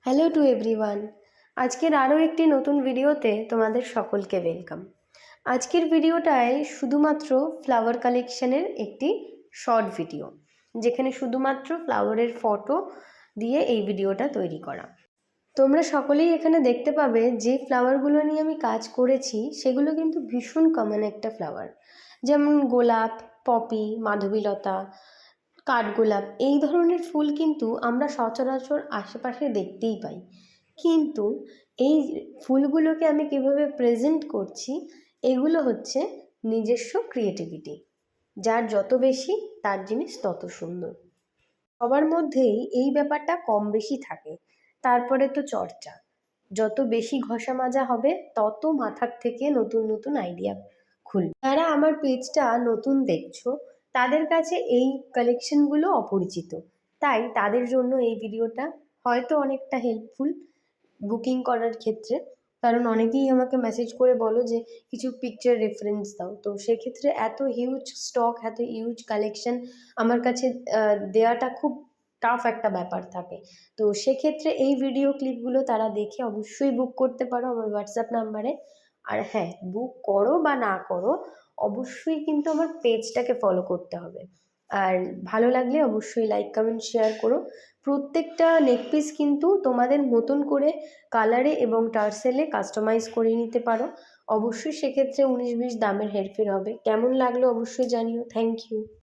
Hello to everyone. আজকের আরও একটি নতুন ভিডিওতে তোমাদের সকলকে ওয়েলকাম। আজকের ভিডিওটায় শুধুমাত্র ফ্লাওয়ার কালেকশনের একটি শর্ট ভিডিও, যেখানে শুধুমাত্র ফ্লাওয়ারের ফটো দিয়ে এই ভিডিওটা তৈরি করা। তোমরা সকলেই এখানে দেখতে পাবে যে ফ্লাওয়ারগুলো নিয়ে আমি কাজ করেছি সেগুলো কিন্তু ভীষণ কমন একটা ফ্লাওয়ার, যেমন গোলাপ, পপি, মাধবীলতা, কাঠগোলাপ এই ধরনের ফুল কিন্তু আমরা সচরাচর আশেপাশে দেখতেই পাই। কিন্তু এই ফুলগুলোকে আমি কিভাবে প্রেজেন্ট করছি, এগুলো হচ্ছে নিজস্ব ক্রিয়েটিভিটি। যার যত বেশি তার জিনিস তত সুন্দর। সবার মধ্যেই এই ব্যাপারটা কম বেশি থাকে। তারপরে তো চর্চা, যত বেশি ঘষা মাজা হবে তত মাথার থেকে নতুন নতুন আইডিয়া খুলবে। যারা আমার পেজটা নতুন দেখছো তাদের কাছে এই কালেকশনগুলো অপরিচিত, তাই তাদের জন্য এই ভিডিওটা হয়তো অনেকটা হেল্পফুল বুকিং করার ক্ষেত্রে। কারণ অনেকেই আমাকে মেসেজ করে বলো যে কিছু পিকচার রেফারেন্স দাও, তো সেক্ষেত্রে এত হিউজ স্টক, এত হিউজ কালেকশন আমার কাছে দেওয়াটা খুব টাফ একটা ব্যাপার থাকে। তো সেক্ষেত্রে এই ভিডিও ক্লিপগুলো তারা দেখে অবশ্যই বুক করতে পারো আমার হোয়াটসঅ্যাপ নাম্বারে। আর হ্যাঁ, বুক করো বা না করো, অবশ্যই কিন্তু আমার পেজটাকে ফলো করতে হবে। আর ভালো লাগলে অবশ্যই লাইক কমেন্ট শেয়ার করো। প্রত্যেকটা নেক পিস কিন্তু তোমাদের মতন করে কালারে এবং টার্সেলে কাস্টমাইজ করে নিতে পারো। অবশ্যই সেক্ষেত্রে 19-20 দামের হেরফের হবে। কেমন লাগলো অবশ্যই জানিও। Thank you.